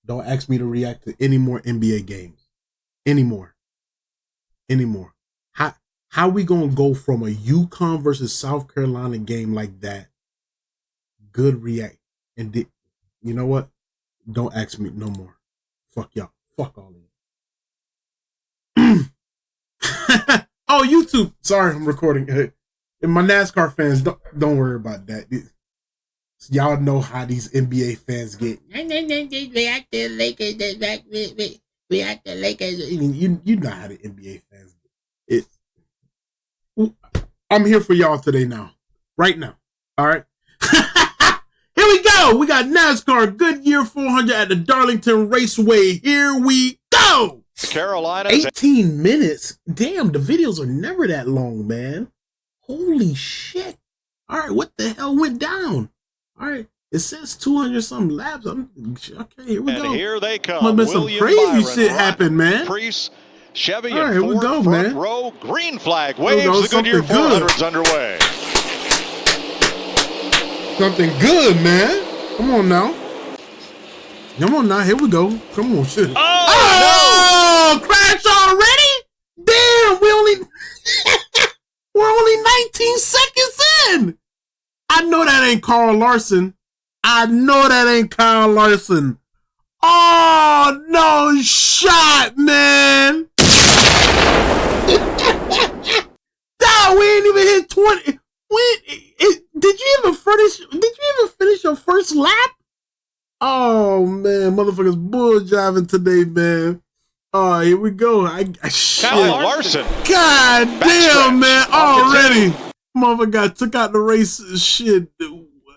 Don't ask me to react to any more NBA games. Anymore. How we gonna go from a UConn versus South Carolina game like that? Good react. And you know what? Don't ask me no more. Fuck y'all. Fuck all of you. Oh, YouTube. Sorry, I'm recording. And my NASCAR fans, don't worry about that. Y'all know how these NBA fans get. React to Lakers. React to Lakers. You know how the NBA fans get. I'm here for y'all today now. Right now. All right. Here we go. We got NASCAR Goodyear 400 at the Darlington Raceway. Here we go. Carolina. 18 minutes. Damn, the videos are never that long, man. Holy shit. All right, what the hell went down? All right, it says 200 some laps. Okay, here we go. And here they come. Must have been some crazy Byron, shit happen, man. Priest, Chevy, all right, and here we Ford go, front man. row. Green flag waves. The Goodyear 400's underway. Something good, man. Come on now. Here we go. Come on, shit. Oh, no! Crash already? Damn, we're only 19 seconds in. I know that ain't Carl Larson. Oh, no shot, man. Dog, we ain't even hit 20. Did you even finish your first lap? Oh man, motherfuckers bull driving today, man. Oh, here we go. Kyle Larson. God damn, man. Already. Motherfucker took out the race shit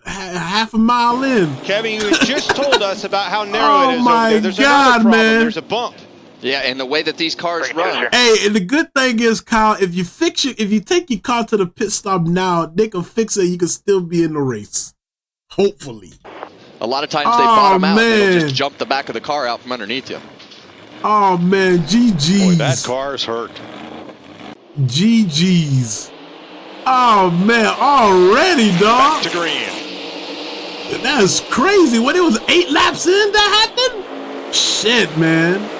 half a mile in. Kevin, you just told us about how narrow it is over there. There's God, another problem. Man. There's a bump. Yeah, and the way that these cars run. Hey, and the good thing is, Kyle, if you take your car to the pit stop now, they can fix it. You can still be in the race. Hopefully. A lot of times they bottom out. Man. They'll just jump the back of the car out from underneath you. Oh man, GG's. Boy, that car's hurt. GG's. Oh man, already, dog. Back to green. That's crazy. What, it was 8 laps in that happened? Shit, man.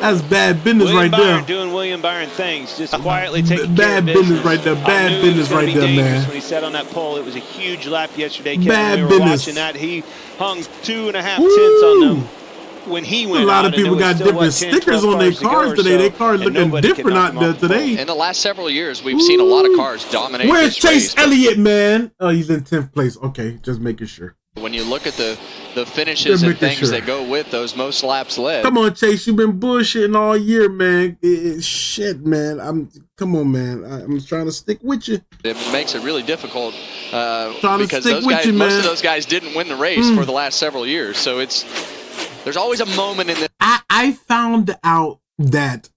That's bad business William right Byron there. doing William Byron things, just quietly taking bad care of business right there. Bad business right there, man. When he sat on that pole, it was a huge lap yesterday. Kevin, Bad we were business. watching that. He hung 2.5 tenths on them when he went. A lot of out, people got different stickers on their cars today. Their cars looking different out there today. In the last several years, we've seen a lot of cars dominate. Where's this Chase Elliott, man? Oh, he's in 10th place. Okay, just making sure. When you look at the finishes and things that go with those most laps led. Come on, Chase. You've been bullshitting all year, man. Shit, man. Come on, man. I'm trying to stick with you. It makes it really difficult most because of those guys didn't win the race for the last several years. So there's always a moment in the. I found out that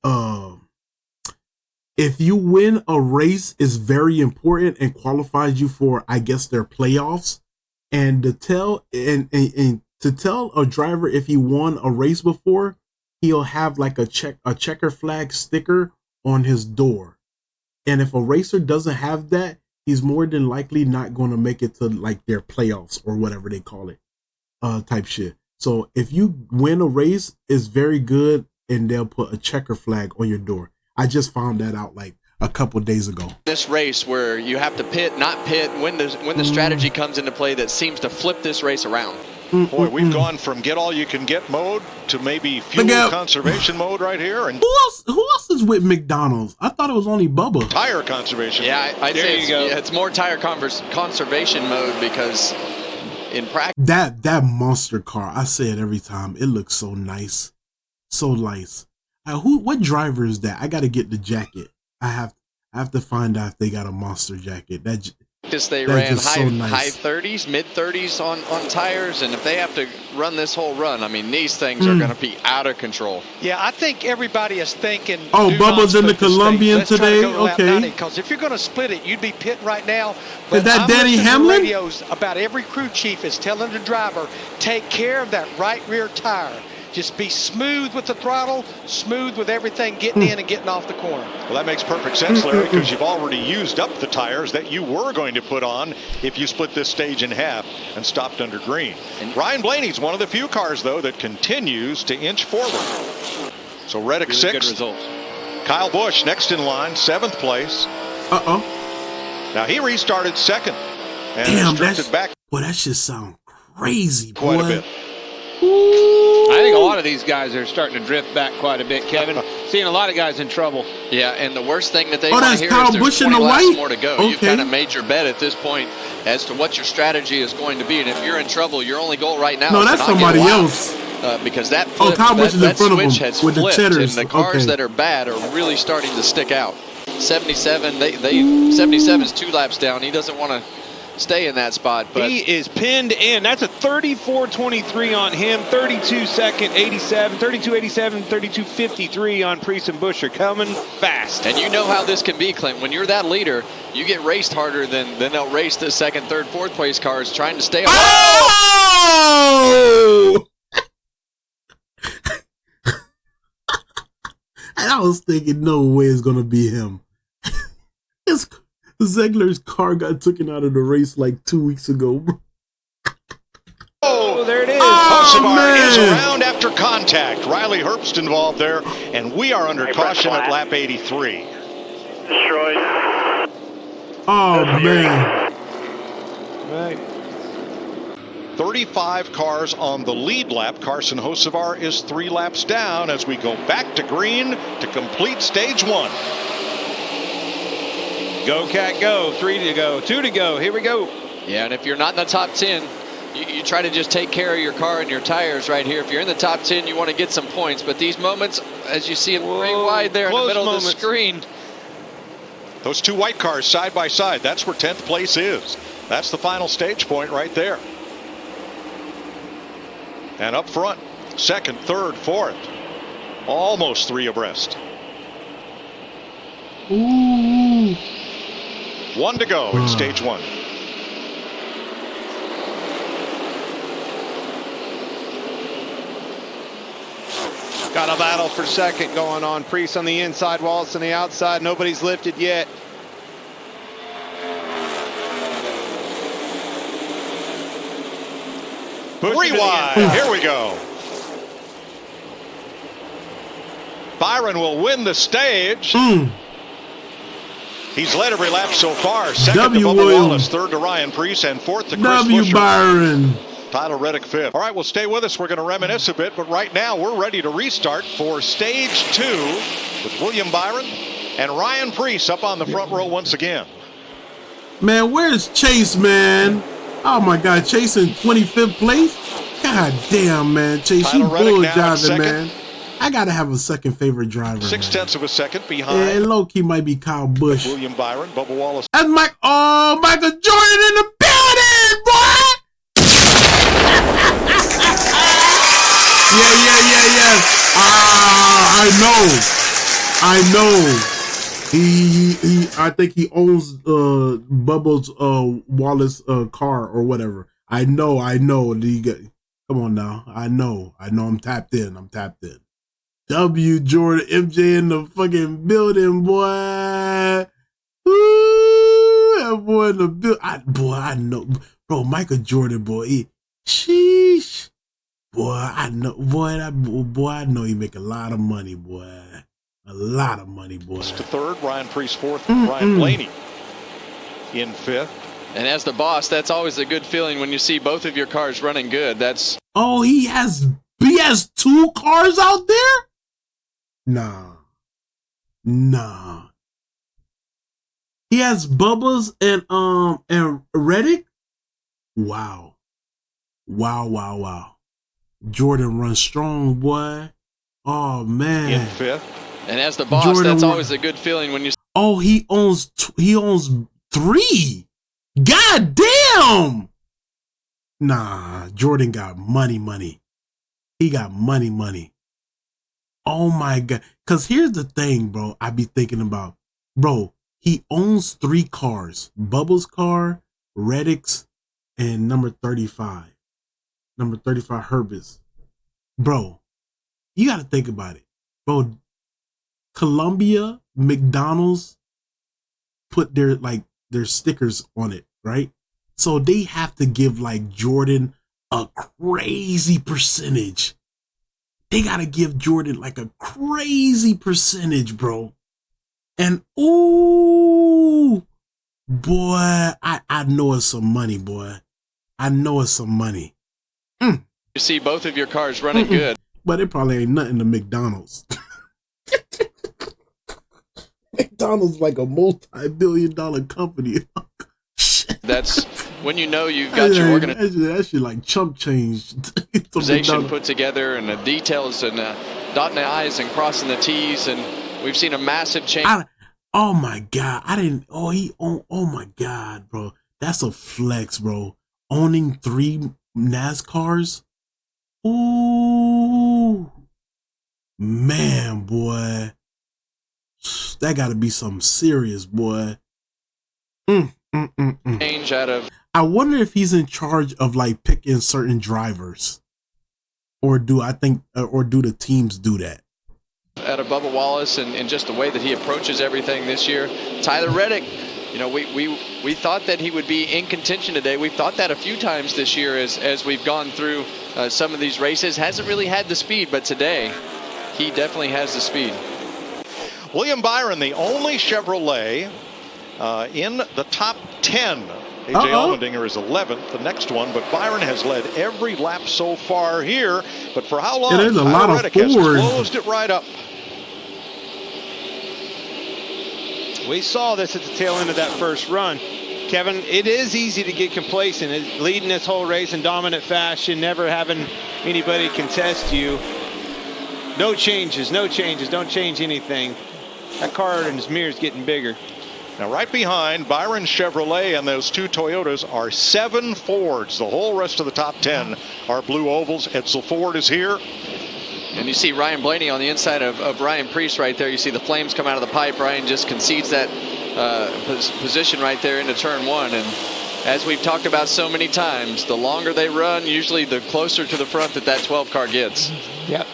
if you win a race is very important and qualifies you for, I guess, their playoffs. And to tell a driver if he won a race before, he'll have like a checker flag sticker on his door. And if a racer doesn't have that, he's more than likely not going to make it to like their playoffs or whatever they call it, type shit. So if you win a race, it's very good, and they'll put a checker flag on your door. I just found that out like a couple days ago. This race where you have to pit, not pit, when the strategy comes into play that seems to flip this race around. Boy, we've gone from get all you can get mode to maybe fuel conservation mode right here. And who else is with McDonald's? I thought it was only Bubba. Tire conservation. Yeah, I'd say it's more tire conservation mode because in practice. That monster car, I say it every time. It looks so nice, so nice. What driver is that? I got to get the jacket. I have to find out if they got a monster jacket. They ran high 30s, mid 30s on tires, and if they have to run this whole run, I mean, these things are going to be out of control. Yeah, I think everybody is thinking. Oh, Bubba's in the Colombian today. Okay. Because if you're going to split it, you'd be pitting right now. Is that Danny Hamlin? Radios about every crew chief is telling the driver, take care of that right rear tire. Just be smooth with the throttle, smooth with everything, getting in and getting off the corner. Well, that makes perfect sense, Larry, because you've already used up the tires that you were going to put on if you split this stage in half and stopped under green. And Ryan Blaney's one of the few cars, though, that continues to inch forward. So Reddick really 6th. Good results. Kyle Busch next in line, 7th place. Now he restarted 2nd. And Damn, back. Boy, that shit sound crazy, boy. Quite a bit. I think a lot of these guys are starting to drift back quite a bit, Kevin. Seeing a lot of guys in trouble. Yeah, and the worst thing that they want to hear Kyle is there's Busch 20 in the laps white? more to go. Okay. You've kind of made your bet at this point as to what your strategy is going to be. And if you're in trouble, your only goal right now is that's to not somebody get else. because that flip, Kyle Busch is in front of him switch has with the flipped, cheddars. and the cars that are bad are really starting to stick out. 77, 77's 2 laps down. He doesn't want to stay in that spot, but he is pinned in. That's a 34.23 on him. 32 second, 87, 32.87, 32.53 on Preece and Busch. Are coming fast. And you know how this can be, Clint. When you're that leader, you get raced harder than they'll race the 2nd, 3rd, 4th place cars trying to stay on. Oh! And I was thinking, no way it's gonna be him. Zegler's car got taken out of the race like 2 weeks ago. Oh, there it is. Hocevar is around after contact. Riley Herbst involved there, and we are under caution at lap 83. Destroyed. Oh, man. Right. 35 cars on the lead lap. Carson Hocevar is 3 laps down as we go back to green to complete stage 1. Go, Cat, go. 3 to go. 2 to go. Here we go. Yeah, and if you're not in the top 10, you try to just take care of your car and your tires right here. If you're in the top 10, you want to get some points. But these moments, as you see them 3 wide there in the middle of the screen. Those 2 white cars side by side. That's where 10th place is. That's the final stage point right there. And up front, 2nd, 3rd, 4th. Almost 3 abreast. Ooh. 1 to go in stage 1. Got a battle for 2nd going on. Preece on the inside, Wallace on the outside. Nobody's lifted yet. Rewind. Here we go. Byron will win the stage. He's led every lap so far. 2nd to Bubba Wallace, 3rd to Ryan Preece, and 4th to Chris Buescher. Byron. Tyler Reddick 5th. All right, well, stay with us. We're going to reminisce a bit, but right now we're ready to restart for stage 2 with William Byron and Ryan Preece up on the front row once again. Man, where's Chase, man? Oh, my God. Chase in 25th place? God damn, man. Chase, you bull driving, man. I got to have a second favorite driver. 0.6 of a second behind. Yeah, low-key might be Kyle Busch. William Byron, Bubba Wallace. And Michael Jordan in the building, boy! Yeah. I know. I think he owns Bubba's Wallace car or whatever. I know. Come on now. I know. I'm tapped in. W Jordan MJ in the fucking building, boy. Ooh, that boy in the building. I know, bro. Michael Jordan, boy. Sheesh. Boy, I know, I know he make a lot of money, boy. A lot of money, boy. To 3rd, Ryan Preece 4th, and Ryan Blaney in 5th. And as the boss, that's always a good feeling when you see both of your cars running good. That's he has 2 cars out there? Nah. He has Bubba's and Reddick? Wow. Jordan runs strong, boy. Oh, man. In 5th. And as the boss, Jordan, that's always a good feeling when you. Oh, he owns 3. God damn. Nah, Jordan got money. He got money. Oh my God. Cause here's the thing, bro. I be thinking about, bro, he owns 3 cars. Bubba's car, Reddick's, and number 35. Number 35 Herbert's. Bro, you got to think about it, bro. Columbia, McDonald's put their stickers on it, right? So they have to give like Jordan a crazy percentage. They got to give Jordan like a crazy percentage, bro. And ooh, boy, I know it's some money, boy. I know it's some money. You see both of your cars running good. But it probably ain't nothing to McDonald's. McDonald's like a multi-billion-dollar company. That's when you know you've got your organization. That shit like chump change. Put together, and the details, and dotting the I's and crossing the T's, and we've seen a massive change. Oh my God. Oh my God, bro. That's a flex, bro. Owning 3 NASCARs. Ooh. Man, boy. That got to be something serious, boy. Change out of. I wonder if he's in charge of like picking certain drivers, or do the teams do that? Out of Bubba Wallace, and just the way that he approaches everything this year. Tyler Reddick, you know, we thought that he would be in contention today. We've thought that a few times this year as we've gone through some of these races. Hasn't really had the speed, but today he definitely has the speed. William Byron, the only Chevrolet in the top 10. AJ Allmendinger is 11th, the next one, but Byron has led every lap so far here. But for how long? There's a lot of Reddick has closed it right up. We saw this at the tail end of that first run. Kevin, it is easy to get complacent, leading this whole race in dominant fashion, never having anybody contest you. No changes, don't change anything. That car and his mirror's getting bigger. Now right behind Byron Chevrolet and those 2 Toyotas are 7 Fords. The whole rest of the top 10 are blue ovals. Edsel Ford is here. And you see Ryan Blaney on the inside of Ryan Preece right there. You see the flames come out of the pipe. Ryan just concedes that position right there into turn 1. And as we've talked about so many times, the longer they run, usually the closer to the front that 12 car gets. Yep.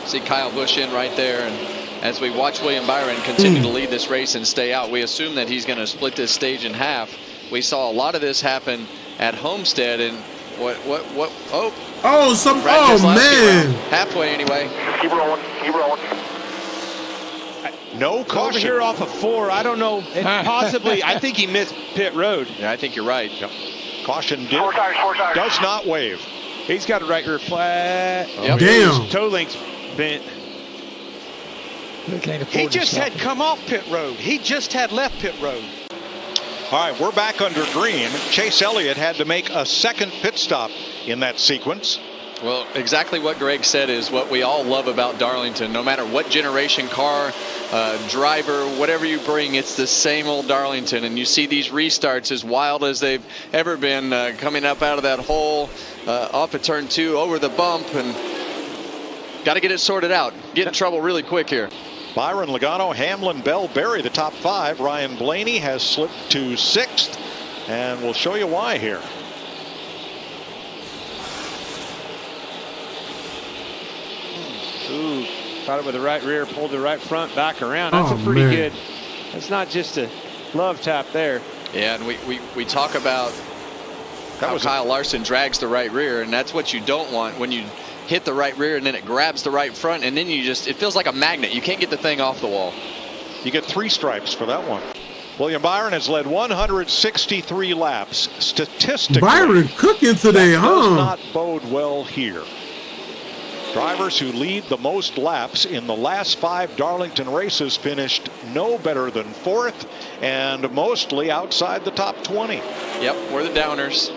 See Kyle Busch in right there. And as we watch William Byron continue to lead this race and stay out, we assume that he's going to split this stage in half. We saw a lot of this happen at Homestead, and man. Halfway anyway. Keep rolling. No caution. Over here off of 4, I don't know. Possibly, I think he missed pit road. Yeah, I think you're right. Yep. Caution 4 tires. does not wave. He's got a right rear flat. Yep. Damn. Toe link's bent. He just had come off pit road. He just had left pit road. All right, we're back under green. Chase Elliott had to make a second pit stop in that sequence. Well, exactly what Greg said is what we all love about Darlington. No matter what generation car, driver, whatever you bring, it's the same old Darlington. And you see these restarts as wild as they've ever been, coming up out of that hole, off at turn 2, over the bump, and got to get it sorted out. Get in trouble really quick here. Byron, Logano, Hamlin, Bell, Berry, the top 5. Ryan Blaney has slipped to 6th, and we'll show you why here. Ooh, caught it with the right rear, pulled the right front, back around. That's a pretty good. That's not just a love tap there. Yeah, and we talk about how Kyle Larson drags the right rear, and that's what you don't want when you hit the right rear and then it grabs the right front, and then it feels like a magnet. You can't get the thing off the wall. You get 3 stripes for that one. William Byron has led 163 laps. Statistically, Byron cooking today, that huh? does not bode well here. Drivers who lead the most laps in the last 5 Darlington races finished no better than 4th, and mostly outside the top 20. Yep, we're the downers.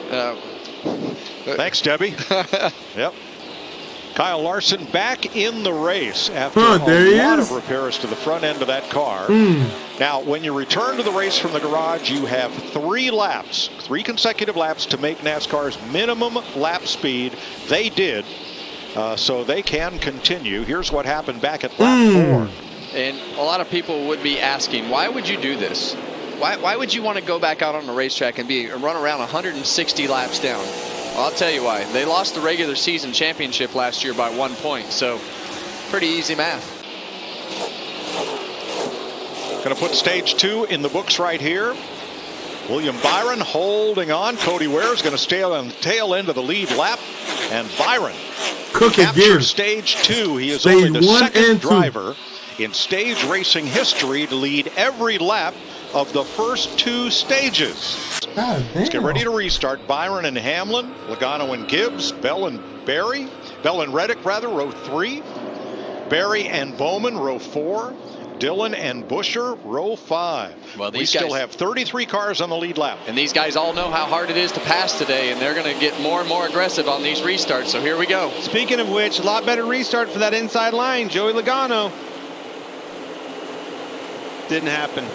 Thanks, Debbie. Yep. Kyle Larson back in the race after a lot of repairs to the front end of that car. Now, when you return to the race from the garage, you have 3 laps, 3 consecutive laps to make NASCAR's minimum lap speed. They did, so they can continue. Here's what happened back at lap 4. And a lot of people would be asking, why would you do this? Why would you want to go back out on the racetrack and run around 160 laps down? Well, I'll tell you why. They lost the regular season championship last year by 1 point, so pretty easy math. Going to put stage 2 in the books right here. William Byron holding on. Cody Ware is going to stay on the tail end of the lead lap. And Byron captures stage 2. He is only the second driver in stage racing history to lead every lap of the first 2 stages. Let's get ready to restart. Byron and Hamlin, Logano and Gibbs, Bell and Reddick, row 3. Berry and Bowman, row 4. Dillon and Buescher, row 5. Well, we still have 33 cars on the lead lap. And these guys all know how hard it is to pass today, and they're going to get more and more aggressive on these restarts. So here we go. Speaking of which, a lot better restart for that inside line. Joey Logano. Didn't happen.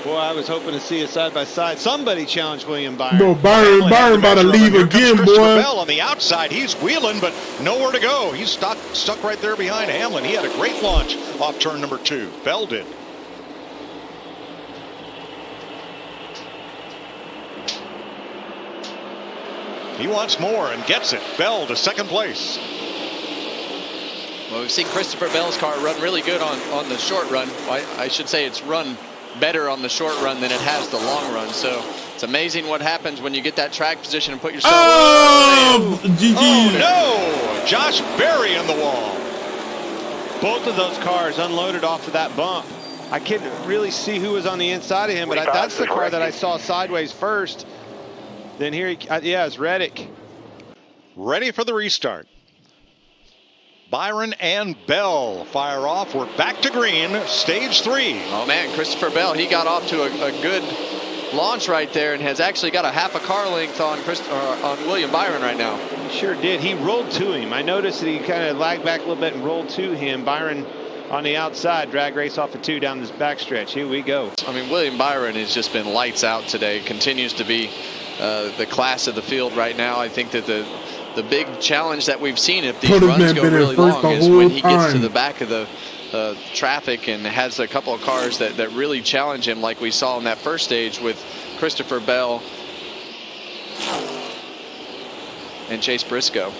Boy, I was hoping to see a side-by-side. Somebody challenge William Byron. No, Byron about to leave again, boy. Bell on the outside. He's wheeling, but nowhere to go. He's stuck right there behind Hamlin. He had a great launch off turn number 2. Bell did. He wants more and gets it. Bell to second place. Well, we've seen Christopher Bell's car run really good on the short run. I should say it's run better on the short run than it has the long run. So it's amazing what happens when you get that track position and put yourself. Oh, GG. Oh no! Josh Berry in the wall. Both of those cars unloaded off of that bump. I couldn't really see who was on the inside of him, but that's the car that I saw sideways first. Then here, it's Reddick. Ready for the restart. Byron and Bell fire off. We're back to green, stage 3. Oh man, Christopher Bell, he got off to a good launch right there and has actually got a half a car length on William Byron right now. He sure did. He rolled to him. I noticed that he kind of lagged back a little bit and rolled to him. Byron on the outside, drag race off of 2 down this backstretch. Here we go. I mean, William Byron has just been lights out today. Continues to be the class of the field right now. I think that the big challenge that we've seen if these runs go really long is when he gets to the back of the traffic and has a couple of cars that really challenge him, like we saw in that first stage with Christopher Bell and Chase Briscoe.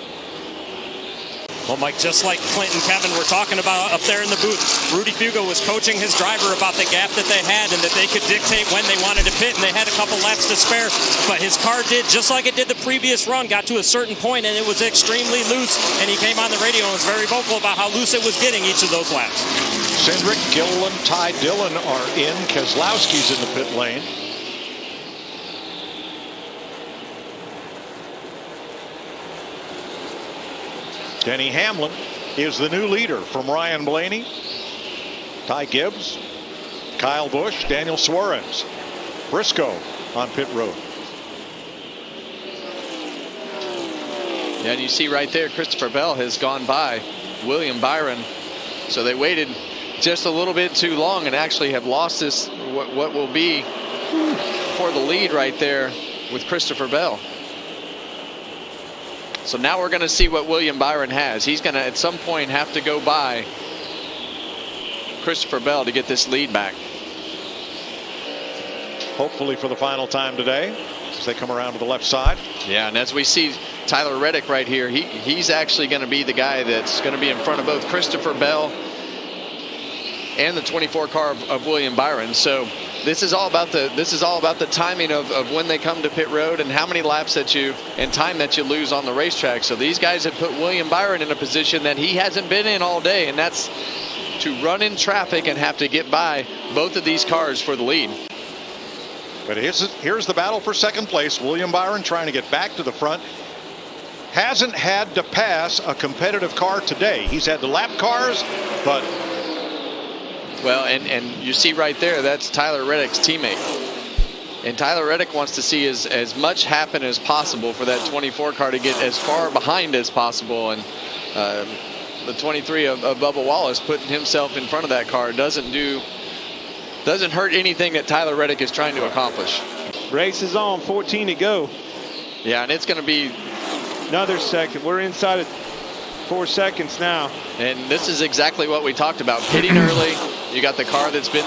Well, Mike, just like Clint and Kevin were talking about up there in the booth, Rudy Fugo was coaching his driver about the gap that they had and that they could dictate when they wanted to pit, and they had a couple laps to spare. But his car did, just like it did the previous run, got to a certain point and it was extremely loose, and he came on the radio and was very vocal about how loose it was getting each of those laps. Cindric, Gilliland, Ty Dillon are in. Keselowski's in the pit lane. Denny Hamlin is the new leader from Ryan Blaney. Ty Gibbs, Kyle Busch, Daniel Suarez, Briscoe on pit road. Yeah, and you see right there, Christopher Bell has gone by William Byron. So they waited just a little bit too long and actually have lost this, what will be for the lead right there with Christopher Bell. So now we're going to see what William Byron has. He's going to at some point have to go by Christopher Bell to get this lead back. Hopefully for the final time today as they come around to the left side. Yeah, and as we see Tyler Reddick right here, he's actually going to be the guy that's going to be in front of both Christopher Bell and the 24 car of William Byron. So this is all about the timing of when they come to pit road and how many laps that you and time that you lose on the racetrack. So these guys have put William Byron in a position that he hasn't been in all day, and that's to run in traffic and have to get by both of these cars for the lead. But here's the battle for second place. William Byron trying to get back to the front. Hasn't had to pass a competitive car today. He's had the lap cars, but well, and you see right there, that's Tyler Reddick's teammate. And Tyler Reddick wants to see as much happen as possible for that 24 car to get as far behind as possible. And the 23 of Bubba Wallace putting himself in front of that car doesn't hurt anything that Tyler Reddick is trying to accomplish. Race is on, 14 to go. Yeah, and it's going to be another second. We're inside of 4 seconds now. And this is exactly what we talked about. Pitting early. You got the car that's been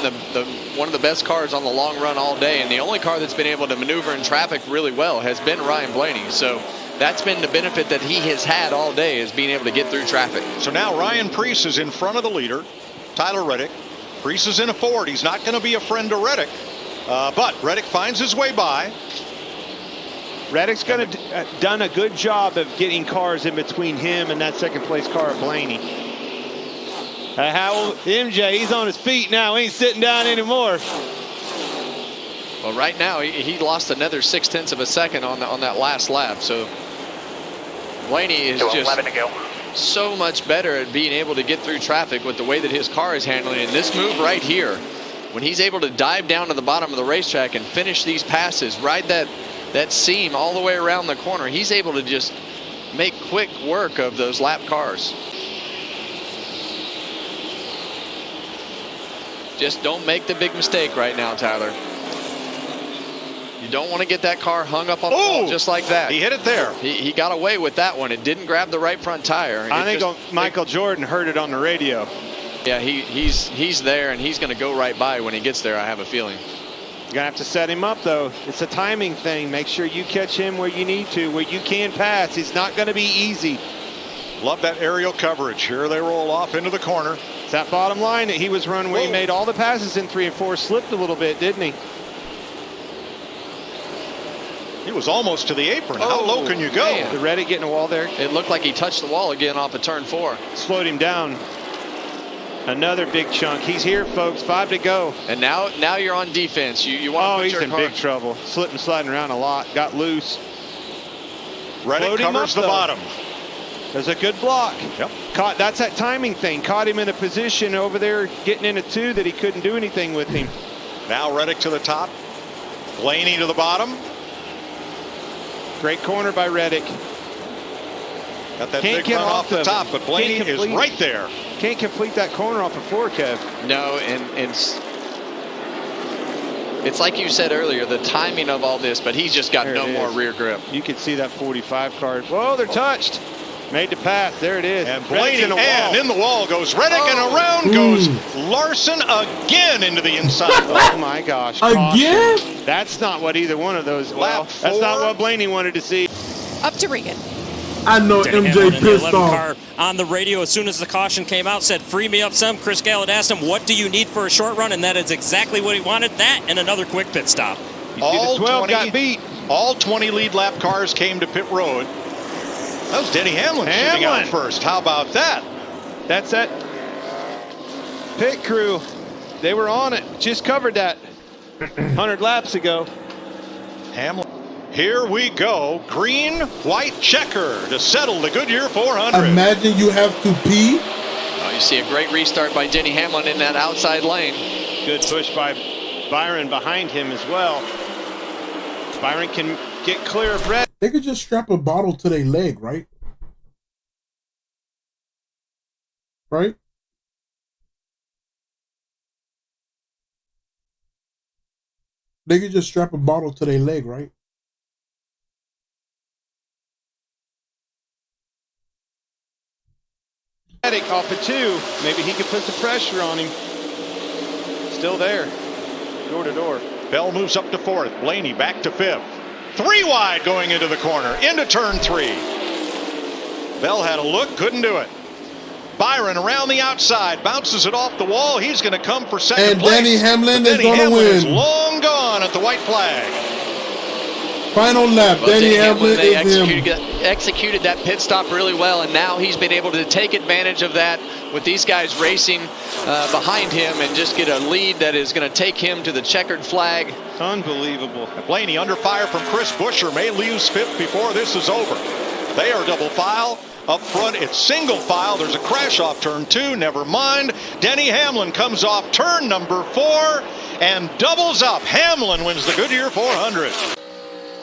one of the best cars on the long run all day, and the only car that's been able to maneuver in traffic really well has been Ryan Blaney. So that's been the benefit that he has had all day, is being able to get through traffic. So now Ryan Preece is in front of the leader, Tyler Reddick. Preece is in a Ford. He's not going to be a friend to Reddick, but Reddick finds his way by. Reddick's going to done a good job of getting cars in between him and that second place car at Blaney. MJ, he's on his feet now. He ain't sitting down anymore. Well, right now he lost another 0.6 of a second on that last lap. So Blaney is just so much better at being able to get through traffic with the way that his car is handling it. And this move right here, when he's able to dive down to the bottom of the racetrack and finish these passes, ride that seam all the way around the corner, he's able to just make quick work of those lap cars. Just don't make the big mistake right now, Tyler. You don't want to get that car hung up on the wall just like that. He hit it there. He got away with that one. It didn't grab the right front tire. I think Michael Jordan heard it on the radio. Yeah, he's there, and he's going to go right by when he gets there, I have a feeling. You're going to have to set him up, though. It's a timing thing. Make sure you catch him where you need to, where you can pass. It's not going to be easy. Love that aerial coverage. Here they roll off into the corner. It's that bottom line that he was running where he made all the passes in 3 and 4. Slipped a little bit, didn't he? He was almost to the apron. How low can you go? Man. The Reddick getting a wall there. It looked like he touched the wall again off of turn 4. Slowed him down. Another big chunk. He's here, folks. 5 to go. And now you're on defense. You want to put he's your in car. big trouble. Slipping, sliding around a lot. Got loose. Reddick covers the bottom. There's a good block. Yep. That's that timing thing. Caught him in a position over there getting into 2 that he couldn't do anything with him. Now Reddick to the top. Blaney to the bottom. Great corner by Reddick. Got that big run off the top, but Blaney is right there. Can't complete that corner off of 4, Kev. No, and it's like you said earlier, the timing of all this, but he's just got no more rear grip. You can see that 45 card. Whoa, they're touched. Made the pass. There it is. And Blaney in the wall goes Reddick, and around goes Larson again into the inside. Oh my gosh. Again? Caution. That's not what either one of those. That's not what Blaney wanted to see. Up to Regan. I know Denny MJ Hamlin in the pissed 11 off. car on the radio as soon as the caution came out, said, free me up some. Chris Gallett asked him, what do you need for a short run? And that is exactly what he wanted. That and another quick pit stop. All 12 got beat. All 20 lead lap cars came to pit road. That was Denny Hamlin shooting out first. How about that? That's that pit crew. They were on it. Just covered that 100 laps ago. Hamlin. Here we go. Green, white checker to settle the Goodyear 400. Imagine you have to pee. Oh, you see a great restart by Denny Hamlin in that outside lane. Good push by Byron behind him as well. Byron can get clear of Red. They could just strap a bottle to their leg, right? Right? They could just strap a bottle to their leg, right? Off of 2. Maybe he could put some pressure on him. Still there. Door to door. Bell moves up to 4th. Blaney back to 5th. 3 wide going into the corner. Into turn 3. Bell had a look. Couldn't do it. Byron around the outside. Bounces it off the wall. He's going to come for second place. And Denny Hamlin is going to win. Is long gone at the white flag. Final lap. Well, Denny Hamlin executed that pit stop really well, and now he's been able to take advantage of that with these guys racing behind him and just get a lead that is going to take him to the checkered flag. Unbelievable. Blaney under fire from Chris Buescher. May lose 5th before this is over. They are double file. Up front, it's single file. There's a crash off turn 2. Never mind. Denny Hamlin comes off turn number 4 and doubles up. Hamlin wins the Goodyear 400.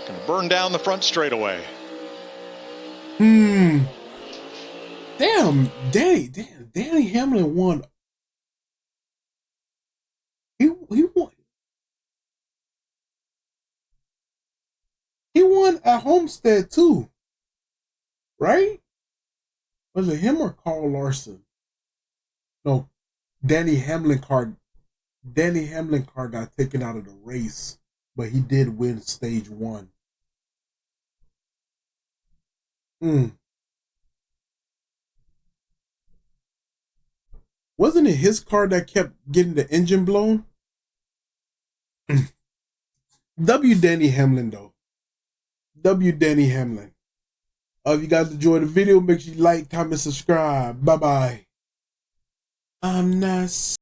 Gonna burn down the front straightaway. Damn, Danny Hamlin won. He won. He won at Homestead too, right? Was it him or Carl Larson? No, Danny Hamlin car got taken out of the race, but he did win stage 1. Wasn't it his car that kept getting the engine blown? W. Danny Hamlin, though. W. Danny Hamlin. If you guys enjoyed the video, make sure you like, comment, subscribe. Bye-bye. I'm not